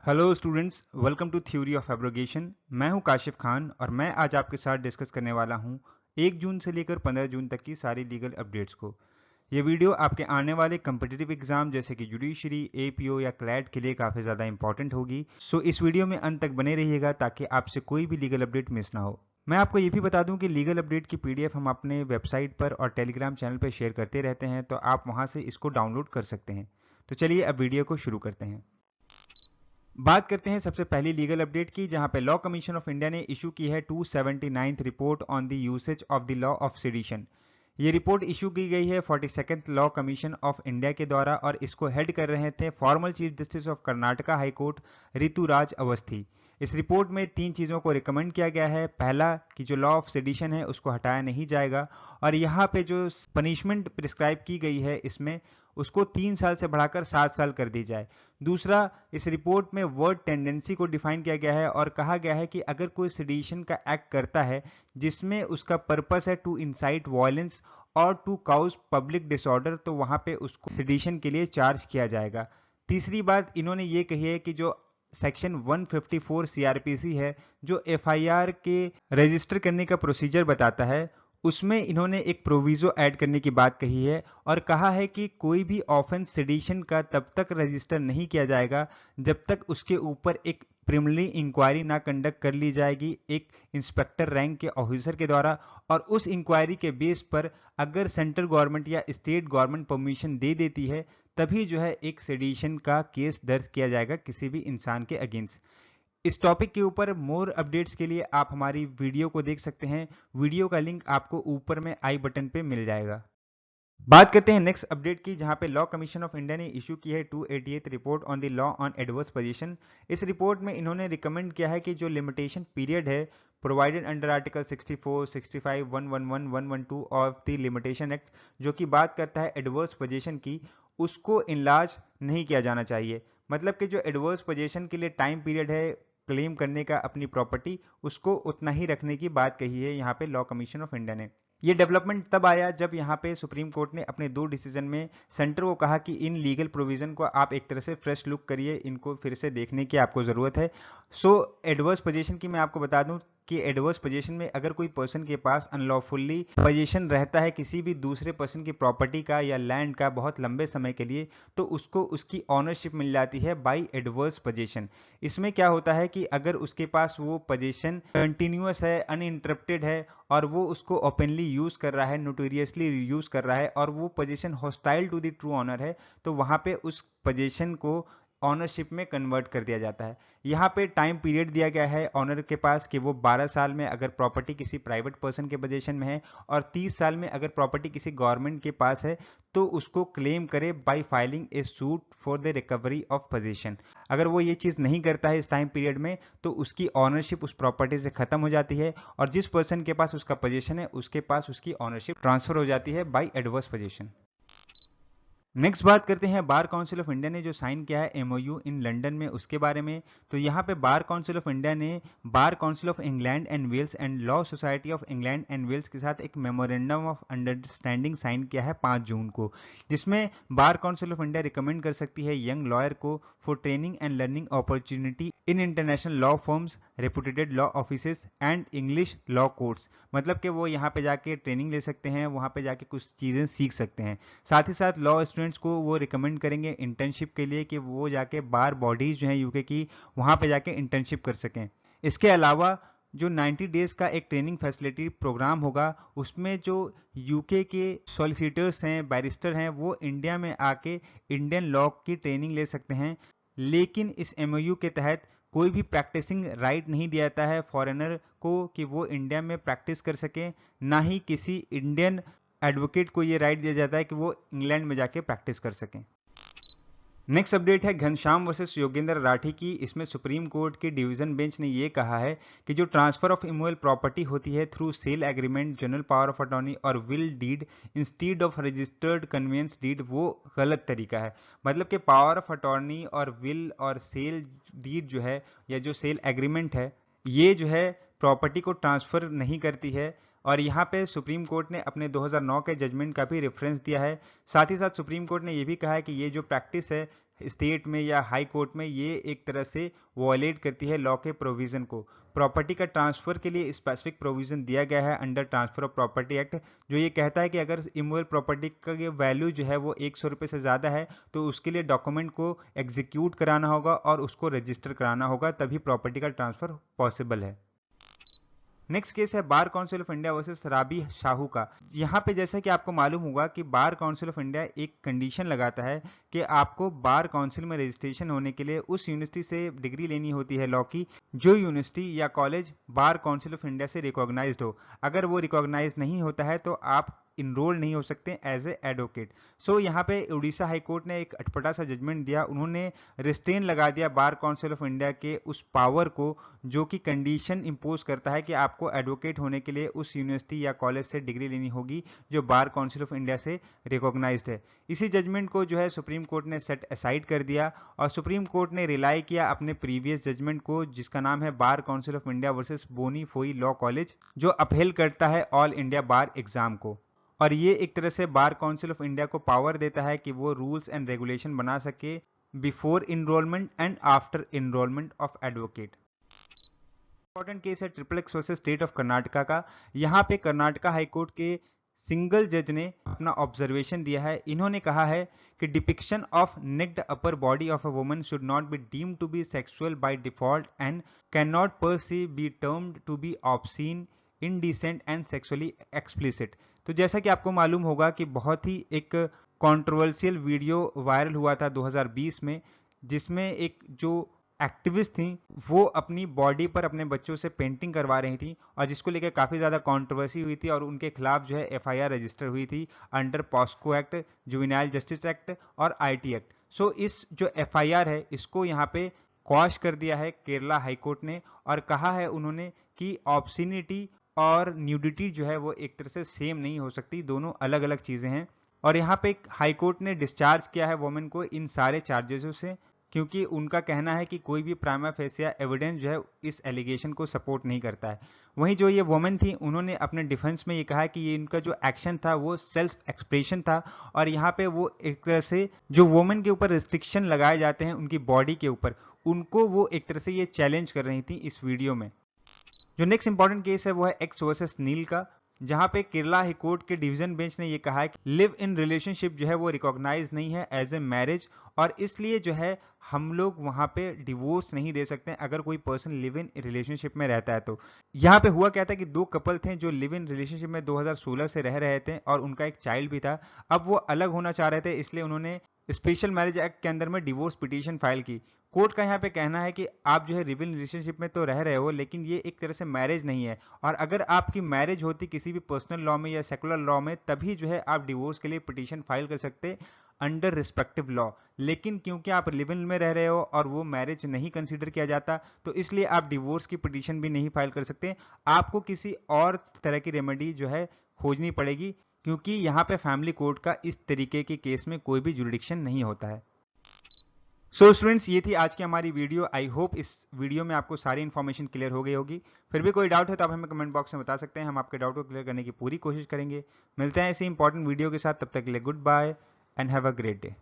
Hello students, welcome to theory of abrogation. मैं हूं काशिफ खान और मैं आज आपके साथ डिस्कस करने वाला हूं 1 जून से लेकर 15 जून तक की सारी लीगल अपडेट्स को। ये वीडियो आपके आने वाले कम्पिटिटिव एग्जाम जैसे कि जुडिशरी, एपीओ या क्लैट के लिए काफ़ी ज़्यादा इंपॉर्टेंट होगी। सो इस वीडियो में अंत तक बने रहिएगा ताकि आपसे कोई भी लीगल अपडेट मिस ना हो। मैं आपको ये भी बता दूं कि लीगल अपडेट की पीडीएफ हम अपने वेबसाइट पर और टेलीग्राम चैनल पर शेयर करते रहते हैं, तो आप वहां से इसको डाउनलोड कर सकते हैं। तो चलिए अब वीडियो को शुरू करते हैं। बात करते हैं सबसे पहली लीगल अपडेट की, जहां पे लॉ कमीशन ऑफ इंडिया ने इशू की है 279th report on the usage of the law of sedition. ये रिपोर्ट इशू की गई है 42nd law commission of India के द्वारा और इसको हेड कर रहे थे former chief justice of Karnataka high court Rituraj Awasthi. इस रिपोर्ट में 3 चीज़ों को रिकमेंड किया गया है। पहला कि जो लॉ ऑफ सेडिशन है उसको हटाया नहीं जाएगा और यहाँ पे जो पनिशमेंट प्रिस्क्राइब की गई है इसमें उसको 3 साल से बढ़ाकर 7 साल कर दी जाए। दूसरा, इस रिपोर्ट में वर्ड टेंडेंसी को डिफाइन किया गया है और कहा गया है कि अगर कोई सेडिशन का एक्ट करता है जिसमें उसका पर्पस है टू इंसाइट वायलेंस और टू काउज पब्लिक डिसऑर्डर, तो वहां पे उसको सेडिशन के लिए चार्ज किया जाएगा। तीसरी बात इन्होंने ये कही है कि जो सेक्शन 154 सीआरपीसी है जो एफआईआर के रजिस्टर करने का प्रोसीजर बताता है, उसमें इन्होंने एक प्रोविजो ऐड करने की बात कही है और कहा है कि कोई भी ऑफेंस सेडिशन का तब तक रजिस्टर नहीं किया जाएगा जब तक उसके ऊपर एक प्रिलिमिनरी इंक्वायरी ना कंडक्ट कर ली जाएगी एक इंस्पेक्टर रैंक के ऑफिसर के द्वारा, और उस इंक्वायरी के बेस पर अगर सेंट्रल गवर्नमेंट या स्टेट गवर्नमेंट परमिशन दे देती है तभी जो है एक सेडिशन का केस दर्ज किया जाएगा किसी भी इंसान के अगेंस्ट। इस टॉपिक के ऊपर मोर अपडेट्स के लिए आप हमारी वीडियो को देख सकते हैं। वीडियो का लिंक आपको ऊपर में आई बटन पे मिल जाएगा। बात करते हैं नेक्स्ट अपडेट की, जहां पे लॉ कमीशन ऑफ इंडिया ने इशू की है 288th report on the law on adverse position. इस रिपोर्ट में इन्होंने रिकमेंड किया है कि जो लिमिटेशन पीरियड है provided under article 64, 65, 111, 112 of the limitation act, जो कि बात करता है एडवर्स पोजीशन की, उसको इनलार्ज नहीं किया जाना चाहिए। मतलब कि जो एडवर्स पोजीशन के लिए टाइम पीरियड है क्लेम करने का अपनी प्रॉपर्टी, उसको उतना ही रखने की बात कही है यहाँ पे लॉ कमीशन ऑफ इंडिया ने। ये डेवलपमेंट तब आया जब यहाँ पे सुप्रीम कोर्ट ने अपने 2 डिसीजन में सेंटर को कहा कि इन लीगल प्रोविजन को आप एक तरह से फ्रेश लुक करिए, इनको फिर से देखने की आपको ज़रूरत है। सो एडवर्स पोजीशन की मैं आपको बता दूं कि एडवर्स पोजीशन में अगर कोई पर्सन के पास अनलॉफुली पोजीशन रहता है किसी भी दूसरे पर्सन की प्रॉपर्टी का या लैंड का बहुत लंबे समय के लिए, तो उसको उसकी ऑनरशिप मिल जाती है बाय एडवर्स पोजीशन। इसमें क्या होता है कि अगर उसके पास वो पोजीशन कंटिन्यूअस है, अनइंटरप्टेड है और वो उसको ओपनली यूज कर रहा है, नोटोरियसली यूज कर रहा है और वो position hostile to the true owner है, तो वहां पे उस पोजीशन को ऑनरशिप में कन्वर्ट कर दिया जाता है। यहाँ पे टाइम पीरियड दिया गया है ऑनर के पास कि वो 12 साल में अगर प्रॉपर्टी किसी प्राइवेट पर्सन के पोजीशन में है और 30 साल में अगर प्रॉपर्टी किसी गवर्नमेंट के पास है तो उसको क्लेम करे bye filing A suit for the recovery of position. अगर वो ये चीज़ नहीं करता है इस टाइम पीरियड में तो उसकी ऑनरशिप उस प्रॉपर्टी से खत्म हो जाती है और जिस पर्सन के पास उसका पोजीशन है उसके पास उसकी ऑनरशिप ट्रांसफर हो जाती है बाय एडवर्स पोजीशन। नेक्स्ट बात करते हैं बार काउंसिल ऑफ इंडिया ने जो साइन किया है एमओयू इन लंदन में उसके बारे में। तो यहाँ पे बार काउंसिल ऑफ इंडिया ने bar council of England and Wales and law society of England and Wales के साथ एक मेमोरेंडम ऑफ अंडरस्टैंडिंग साइन किया है 5 जून को, जिसमें बार काउंसिल ऑफ इंडिया रिकमेंड कर सकती है यंग लॉयर को for training and learning opportunity in international law firms, reputed law offices and English law courts. मतलब कि वो यहाँ पे जाके ट्रेनिंग ले सकते हैं, वहाँ पे जाके कुछ चीज़ें सीख सकते हैं। साथ ही साथ लॉ स्टूडेंट्स को वो रिकमेंड करेंगे इंटर्नशिप के लिए कि वो जाके बार बॉडीज जो हैं यूके की वहाँ पे जाके इंटर्नशिप कर सकें। इसके अलावा जो 90 डेज का एक ट्रेनिंग फैसिलिटी प्रोग्राम होगा उसमें जो यूके के सॉलिसिटर्स हैं, बैरिस्टर हैं, वो इंडिया में आके इंडियन लॉ की ट्रेनिंग ले सकते हैं। लेकिन इस एमओयू के तहत कोई भी प्रैक्टिसिंग राइट नहीं दिया जाता है फॉरेनर को कि वो इंडिया में प्रैक्टिस कर सके, ना ही किसी इंडियन एडवोकेट को ये राइट दिया जाता है कि वो इंग्लैंड में जाके प्रैक्टिस कर सकें। नेक्स्ट अपडेट है घनश्याम वर्सेस योगेंद्र राठी की। इसमें सुप्रीम कोर्ट के डिवीजन बेंच ने ये कहा है कि जो ट्रांसफर ऑफ इमूवेबल प्रॉपर्टी होती है through sale agreement, general power of attorney और will deed instead of registered conveyance deed, वो गलत तरीका है। मतलब कि पावर ऑफ अटॉर्नी और विल और सेल डीड जो है या जो सेल एग्रीमेंट है ये जो है प्रॉपर्टी को ट्रांसफर नहीं करती है और यहाँ पे सुप्रीम कोर्ट ने अपने 2009 के जजमेंट का भी रेफरेंस दिया है। साथ ही साथ सुप्रीम कोर्ट ने यह भी कहा है कि ये जो प्रैक्टिस है स्टेट में या हाई कोर्ट में, ये एक तरह से वॉयलेट करती है लॉ के प्रोविज़न को। प्रॉपर्टी का ट्रांसफ़र के लिए स्पेसिफिक प्रोविज़न दिया गया है under transfer of property act, जो ये कहता है कि अगर इमूवेबल प्रॉपर्टी का वैल्यू जो है वो 100 रुपये से ज़्यादा है तो उसके लिए डॉक्यूमेंट को एग्जीक्यूट कराना होगा और उसको रजिस्टर कराना होगा, तभी प्रॉपर्टी का ट्रांसफ़र पॉसिबल है। नेक्स्ट केस है bar council of India versus Rabi Sahu का। यहाँ पे जैसा कि आपको मालूम होगा कि बार काउंसिल ऑफ इंडिया एक कंडीशन लगाता है कि आपको बार काउंसिल में रजिस्ट्रेशन होने के लिए उस यूनिवर्सिटी से डिग्री लेनी होती है लॉ की, जो यूनिवर्सिटी या college bar council of India से रिकॉग्नाइज्ड हो। अगर वो रिकॉग्नाइज नहीं होता है तो आप इनरोल नहीं हो सकते एज ए एडवोकेट। सो यहाँ पे उड़ीसा हाई कोर्ट ने एक अटपटा सा जजमेंट दिया। उन्होंने रिस्ट्रेन लगा दिया बार काउंसिल ऑफ इंडिया के उस पावर को जो कि कंडीशन इंपोज करता है कि आपको एडवोकेट होने के लिए उस यूनिवर्सिटी या कॉलेज से डिग्री लेनी होगी जो बार काउंसिल ऑफ इंडिया से रिकॉग्नाइज्ड है। इसी जजमेंट को जो है सुप्रीम कोर्ट ने सेट असाइड कर दिया और सुप्रीम कोर्ट ने रिलाई किया अपने प्रीवियस जजमेंट को, जिसका नाम है bar council of India versus Bonnie Foi law college, जो अपहेल करता है ऑल इंडिया बार एग्जाम को। और ये एक तरह से बार काउंसिल ऑफ इंडिया को पावर देता है कि वो रूल्स एंड रेगुलेशन बना सके before enrolment and after enrolment of advocate. Important case है triple X versus state of Karnataka का। यहाँ पे कर्नाटका हाईकोर्ट के सिंगल जज ने अपना ऑब्जर्वेशन दिया है। इन्होंने कहा है कि depiction of naked upper body of a woman should not be deemed to be sexual by default and can not per se be termed to be obscene, indecent and sexually explicit. तो जैसा कि आपको मालूम होगा कि बहुत ही एक controversial video viral हुआ था 2020 में, जिसमें एक जो एक्टिविस्ट थी वो अपनी बॉडी पर अपने बच्चों से पेंटिंग करवा रही थी और जिसको लेकर काफ़ी ज़्यादा कंट्रोवर्सी हुई थी और उनके खिलाफ जो है एफआईआर रजिस्टर हुई थी under POCSO act, juvenile justice act और आईटी एक्ट। सो इस जो एफआईआर है इसको यहाँ पे क्वाश कर दिया है केरला हाईकोर्ट ने और कहा है उन्होंने कि ऑब्सिनिटी और न्यूडिटी जो है वो एक तरह से सेम नहीं हो सकती, दोनों अलग अलग चीज़ें हैं। और यहाँ पे हाईकोर्ट ने डिस्चार्ज किया है वुमेन को इन सारे चार्जेसों से, क्योंकि उनका कहना है कि कोई भी प्राइमा फेसिया एविडेंस जो है इस एलिगेशन को सपोर्ट नहीं करता है। वहीं जो ये वुमेन थी उन्होंने अपने डिफेंस में ये कहा कि ये इनका जो एक्शन था वो सेल्फ एक्सप्रेशन था और यहाँ पे वो एक तरह से जो वुमेन के ऊपर रिस्ट्रिक्शन लगाए जाते हैं उनकी बॉडी के ऊपर, उनको वो एक तरह से ये चैलेंज कर रही थी इस वीडियो में। जो नेक्स्ट इंपॉर्टेंट केस है वो है एक्स वर्सेस नील का, जहां पे केरला हाई कोर्ट के डिवीजन बेंच ने ये कहा है कि लिव इन रिलेशनशिप जो है वो रिकॉग्नाइज नहीं है एज ए मैरिज और इसलिए जो है हम लोग वहां पे डिवोर्स नहीं दे सकते अगर कोई पर्सन लिव इन रिलेशनशिप में रहता है। तो यहाँ पे हुआ क्या था कि दो कपल थे जो लिव इन रिलेशनशिप में 2016 से रह रहे थे और उनका एक चाइल्ड भी था। अब वो अलग होना चाह रहे थे, इसलिए उन्होंने स्पेशल मैरिज एक्ट के अंदर में डिवोर्स पिटीशन फाइल की। कोर्ट का यहाँ पे कहना है कि आप जो है लिव इन रिलेशनशिप में तो रह रहे हो लेकिन ये एक तरह से मैरिज नहीं है और अगर आपकी मैरिज होती किसी भी पर्सनल लॉ में या सेकुलर लॉ में तभी जो है आप डिवोर्स के लिए पिटीशन फाइल कर सकते अंडर रिस्पेक्टिव लॉ। लेकिन क्योंकि आप लिव इन में रह रहे हो और वो मैरिज नहीं कंसीडर किया जाता तो इसलिए आप डिवोर्स की पिटीशन भी नहीं फाइल कर सकते। आपको किसी और तरह की रेमेडी जो है खोजनी पड़ेगी, क्योंकि यहाँ पे फैमिली कोर्ट का इस तरीके के केस में कोई भी जुरिडिक्शन नहीं होता है। सो स्टूडेंट्स, ये थी आज की हमारी वीडियो। आई होप इस वीडियो में आपको सारी इन्फॉर्मेशन क्लियर हो गई होगी। फिर भी कोई डाउट है तो आप हमें कमेंट बॉक्स में बता सकते हैं, हम आपके डाउट को क्लियर करने की पूरी कोशिश करेंगे। मिलते हैं ऐसी इंपॉर्टेंट वीडियो के साथ, तब तक के लिए goodbye and have a great day.